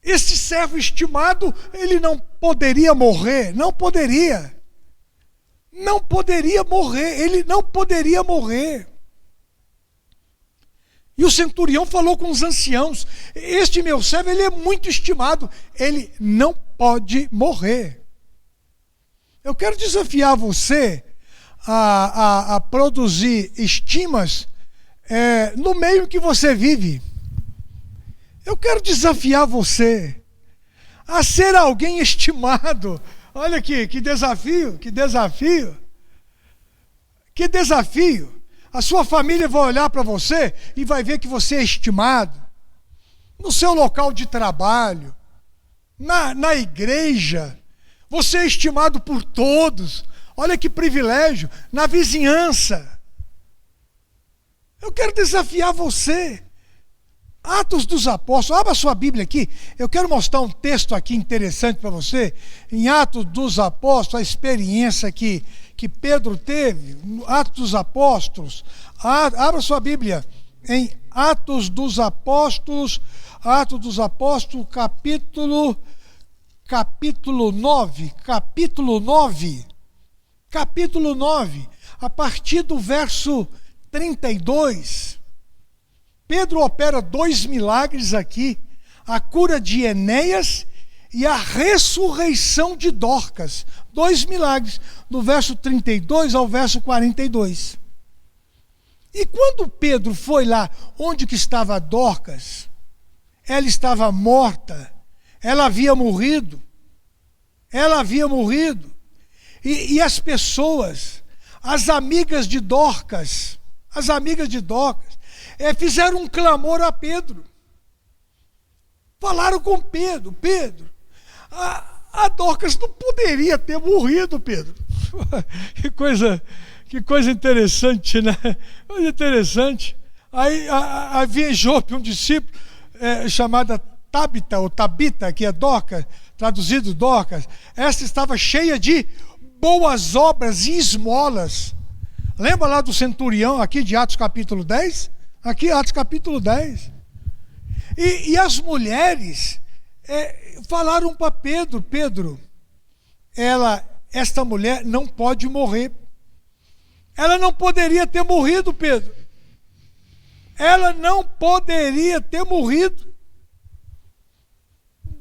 Este servo estimado, ele não poderia morrer, ele não poderia morrer. E o centurião falou com os anciãos: este meu servo, ele é muito estimado, ele não pode morrer. Eu quero desafiar você a produzir estimas no meio que você vive. Eu quero desafiar você a ser alguém estimado. Olha aqui, que desafio. A sua família vai olhar para você e vai ver que você é estimado. No seu local de trabalho, na igreja, você é estimado por todos. Olha que privilégio, na vizinhança. Eu quero desafiar você. Atos dos Apóstolos, abra sua Bíblia aqui, eu quero mostrar um texto aqui interessante para você, em Atos dos Apóstolos, a experiência que Pedro teve, Atos dos Apóstolos. Abra sua Bíblia em Atos dos Apóstolos, capítulo 9, a partir do verso 32. Pedro opera 2 milagres aqui: a cura de Enéas e a ressurreição de Dorcas. 2 milagres, do verso 32 ao verso 42. E quando Pedro foi lá onde que estava Dorcas, ela estava morta, ela havia morrido. E as pessoas, as amigas de Dorcas, fizeram um clamor a Pedro. Falaram com Pedro: a Dorcas não poderia ter morrido, Pedro. que coisa interessante, né? Coisa interessante. Aí havia em Jope um discípulo chamada Tabita, ou Tabita, que é Dorcas, traduzido Dorcas. Esta estava cheia de boas obras e esmolas. Lembra lá do centurião, aqui de Atos capítulo 10? Aqui, Atos capítulo 10. E as mulheres falaram para Pedro, esta mulher não pode morrer. Ela não poderia ter morrido, Pedro. Ela não poderia ter morrido.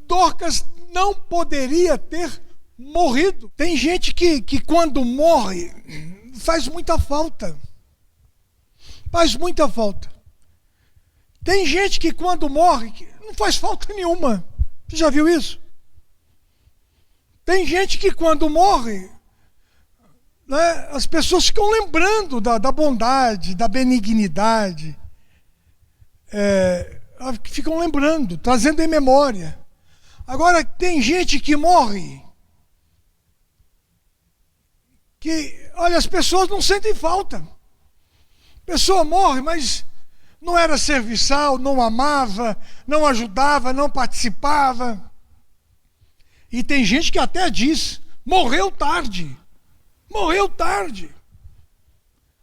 Dorcas não poderia ter morrido. Tem gente que quando morre, faz muita falta. Faz muita falta. Tem gente que quando morre, não faz falta nenhuma. Você já viu isso? Tem gente que quando morre, né, as pessoas ficam lembrando da bondade, da benignidade. Ficam lembrando, trazendo em memória. Agora, tem gente que morre, que, olha, as pessoas não sentem falta. A pessoa morre, mas não era serviçal, não amava, não ajudava, não participava. E tem gente que até diz, morreu tarde. Morreu tarde.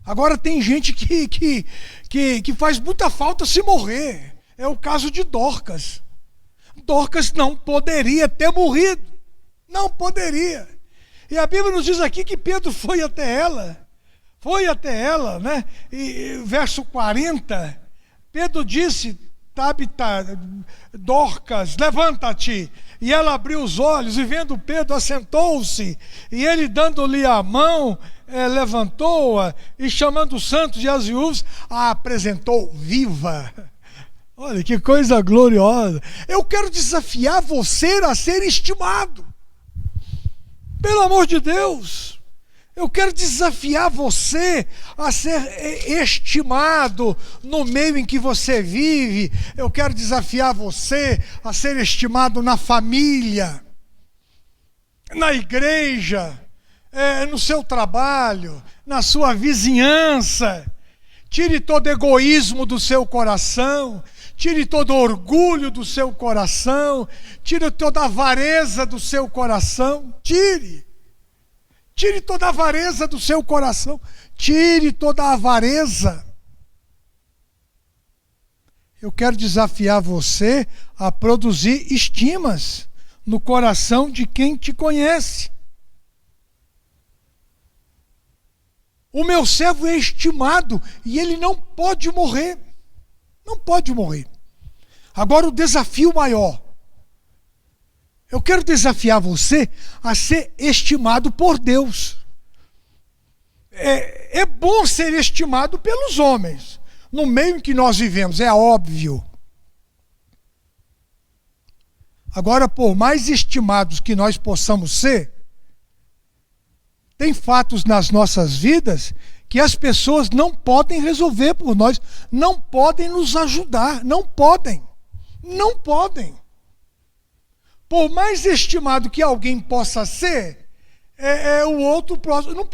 Agora tem gente que faz muita falta se morrer. É o caso de Dorcas. Dorcas não poderia ter morrido. Não poderia. E a Bíblia nos diz aqui que Pedro foi até ela. Foi até ela, né? E verso 40, Pedro disse, Tabita, Dorcas, levanta-te. E ela abriu os olhos e vendo Pedro, assentou-se. E ele dando-lhe a mão, levantou-a e chamando os santos e as viúvas, a apresentou viva. Olha que coisa gloriosa. Eu quero desafiar você a ser estimado. Pelo amor de Deus. Eu quero desafiar você a ser estimado no meio em que você vive. Eu quero desafiar você a ser estimado na família, na igreja, no seu trabalho, na sua vizinhança. Tire todo egoísmo do seu coração. Tire todo orgulho do seu coração. Tire toda avareza do seu coração. Tire toda a avareza do seu coração. Tire toda a avareza. Eu quero desafiar você a produzir estimas no coração de quem te conhece. O meu servo é estimado e ele não pode morrer. Não pode morrer. Agora o desafio maior. Eu quero desafiar você a ser estimado por Deus. É bom ser estimado pelos homens. No meio em que nós vivemos, é óbvio. Agora, por mais estimados que nós possamos ser, tem fatos nas nossas vidas que as pessoas não podem resolver por nós, não podem nos ajudar, não podem. Não podem. Por mais estimado que alguém possa ser, o outro próximo,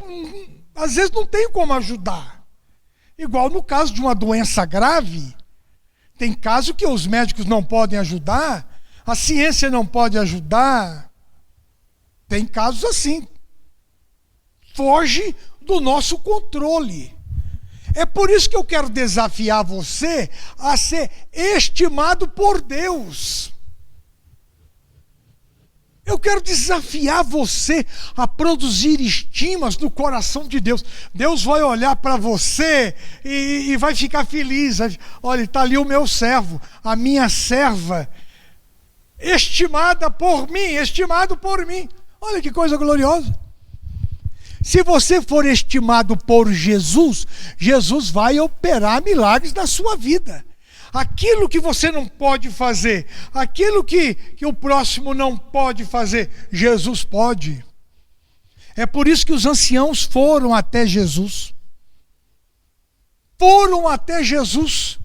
às vezes não tem como ajudar. Igual no caso de uma doença grave, tem caso que os médicos não podem ajudar, a ciência não pode ajudar. Tem casos assim. Foge do nosso controle. É por isso que eu quero desafiar você a ser estimado por Deus. Eu quero desafiar você a produzir estimas no coração de Deus. Deus vai olhar para você e vai ficar feliz. Olha, está ali o meu servo, a minha serva, estimada por mim, estimado por mim. Olha que coisa gloriosa. Se você for estimado por Jesus, Jesus vai operar milagres na sua vida. Aquilo que você não pode fazer, aquilo que o próximo não pode fazer, Jesus pode. É por isso que os anciãos foram até Jesus. Foram até Jesus.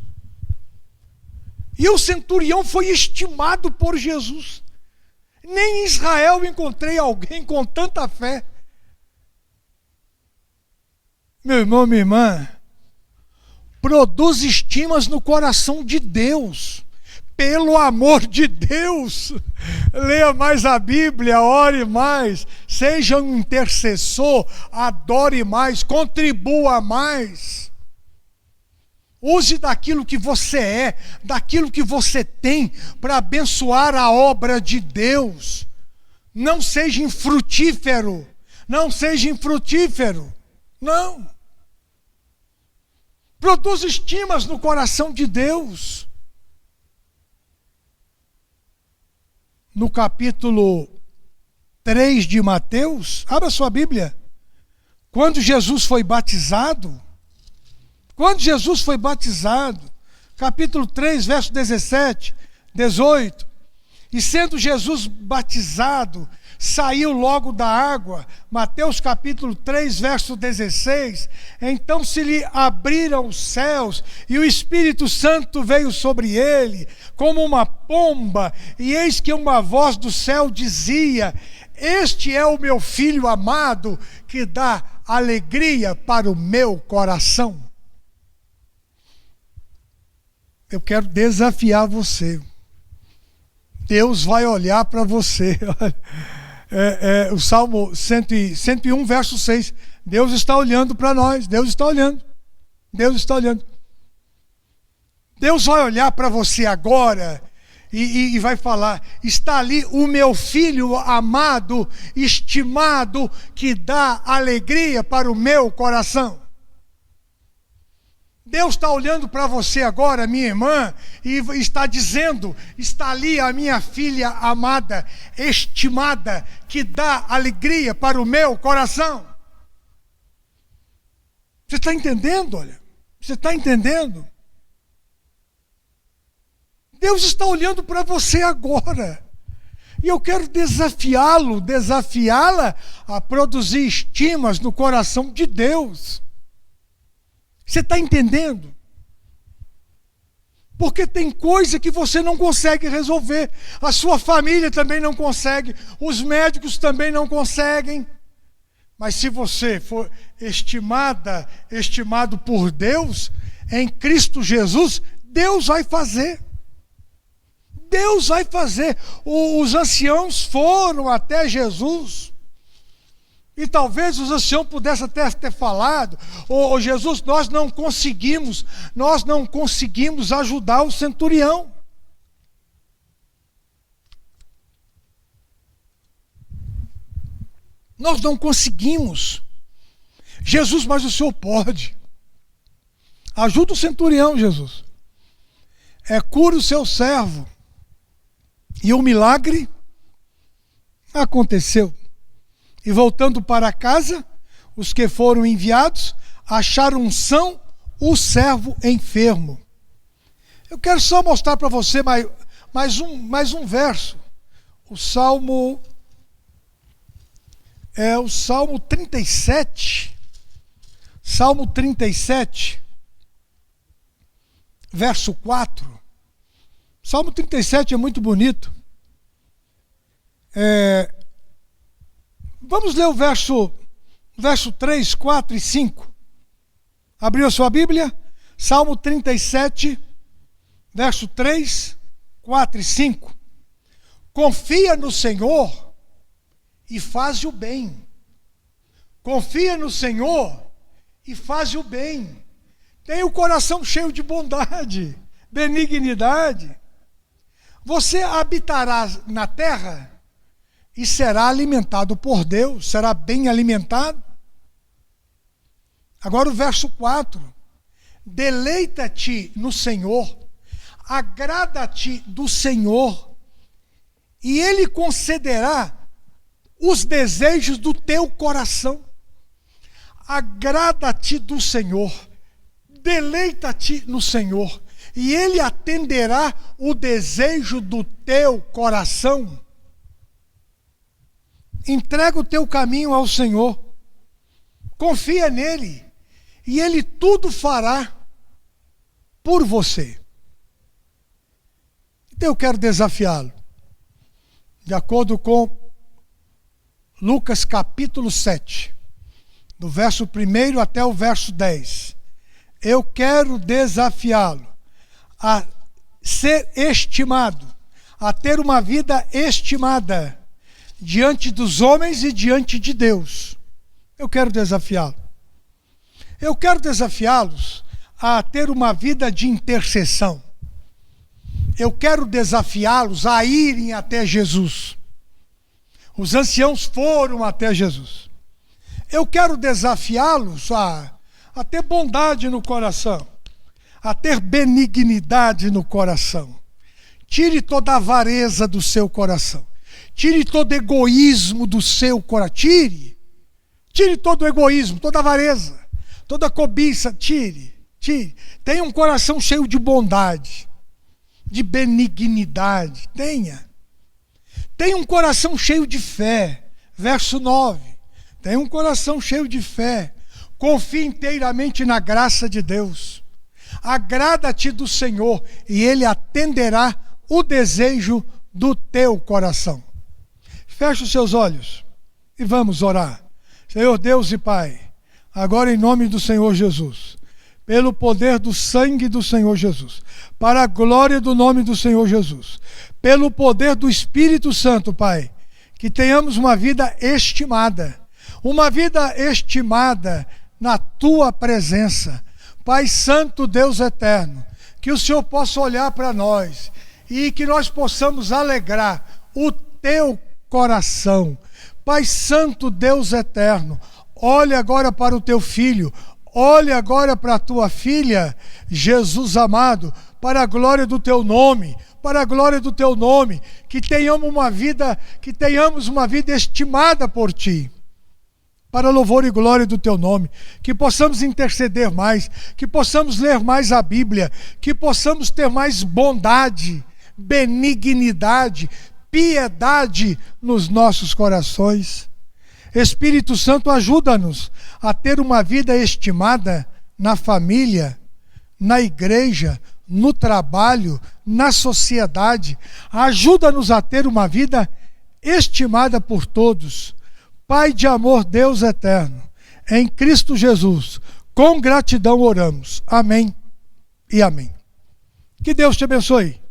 E o centurião foi estimado por Jesus. Nem em Israel encontrei alguém com tanta fé. Meu irmão, minha irmã, produz estimas no coração de Deus. Pelo amor de Deus, leia mais a Bíblia, ore mais, seja um intercessor, adore mais, contribua mais. Use daquilo que você é, daquilo que você tem, para abençoar a obra de Deus. Não seja infrutífero, não seja infrutífero, não. Produz estimas no coração de Deus. No capítulo 3 de Mateus, abra sua Bíblia. Quando Jesus foi batizado, Quando Jesus foi batizado, capítulo 3, verso 17, 18, e sendo Jesus batizado, saiu logo da água, Mateus capítulo 3, verso 16, então se lhe abriram os céus, e o Espírito Santo veio sobre ele, como uma pomba, e eis que uma voz do céu dizia: este é o meu Filho amado, que dá alegria para o meu coração. Eu quero desafiar você. Deus vai olhar para você. O Salmo 101, verso 6. Deus está olhando para nós. Deus está olhando. Deus está olhando. Deus vai olhar para você agora e vai falar: está ali o meu filho amado, estimado, que dá alegria para o meu coração. Deus está olhando para você agora, minha irmã, e está dizendo: está ali a minha filha amada, estimada, que dá alegria para o meu coração. Você está entendendo? Olha, você está entendendo? Deus está olhando para você agora. E eu quero desafiá-lo, desafiá-la a produzir estimas no coração de Deus. Você está entendendo? Porque tem coisa que você não consegue resolver. A sua família também não consegue. Os médicos também não conseguem. Mas se você for estimado por Deus, em Cristo Jesus, Deus vai fazer. Deus vai fazer. Os anciãos foram até Jesus. E talvez os anciãos pudessem até ter falado: ô Jesus, nós não conseguimos ajudar o centurião. Nós não conseguimos. Jesus, mas o Senhor pode. Ajuda o centurião, Jesus. Cura o seu servo. E o milagre aconteceu. E voltando para casa, os que foram enviados acharam são o servo enfermo. Eu quero só mostrar para você mais um verso. O Salmo 37. Salmo 37, verso 4. Salmo 37 é muito bonito. Vamos ler o verso 3, 4 e 5. Abriu a sua Bíblia? Salmo 37, verso 3, 4 e 5. Confia no Senhor e faz o bem. Confia no Senhor e faz o bem. Tenha o coração cheio de bondade, benignidade. Você habitará na terra e será alimentado por Deus, será bem alimentado. Agora o verso 4. Deleita-te no Senhor, agrada-te do Senhor, e Ele concederá os desejos do teu coração. Agrada-te do Senhor, deleita-te no Senhor, e Ele atenderá o desejo do teu coração. Entrega o teu caminho ao Senhor, confia nele, e Ele tudo fará por você. Então eu quero desafiá-lo, de acordo com Lucas capítulo 7, do verso 1 até o verso 10. Eu quero desafiá-lo a ser estimado, a ter uma vida estimada diante dos homens e diante de Deus. Eu quero desafiá-lo. Eu quero desafiá-los a ter uma vida de intercessão. Eu quero desafiá-los a irem até Jesus. Os anciãos foram até Jesus. Eu quero desafiá-los a ter bondade no coração, a ter benignidade no coração. Tire toda a avareza do seu coração. Tire todo egoísmo do seu coração. Tire todo o egoísmo, toda a avareza, toda a cobiça. Tire Tenha um coração cheio de bondade, de benignidade. Tenha um coração cheio de fé. Verso 9. Tenha um coração cheio de fé. Confie inteiramente na graça de Deus. Agrada-te do Senhor e Ele atenderá o desejo do teu coração. Feche os seus olhos e vamos orar. Senhor Deus e Pai, agora em nome do Senhor Jesus, pelo poder do sangue do Senhor Jesus, para a glória do nome do Senhor Jesus, pelo poder do Espírito Santo, Pai, que tenhamos uma vida estimada na Tua presença. Pai Santo, Deus eterno, que o Senhor possa olhar para nós e que nós possamos alegrar o Teu coração. Pai Santo, Deus eterno, olhe agora para o Teu Filho, olhe agora para a Tua Filha, Jesus amado, para a glória do Teu nome, que tenhamos uma vida estimada por Ti, para louvor e glória do Teu nome, que possamos interceder mais, que possamos ler mais a Bíblia, que possamos ter mais bondade, benignidade, piedade nos nossos corações. Espírito Santo, ajuda-nos a ter uma vida estimada na família, na igreja, no trabalho, na sociedade. Ajuda-nos a ter uma vida estimada por todos. Pai de amor, Deus eterno, em Cristo Jesus, com gratidão oramos. Amém e amém. Que Deus te abençoe.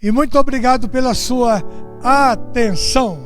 E muito obrigado pela sua atenção.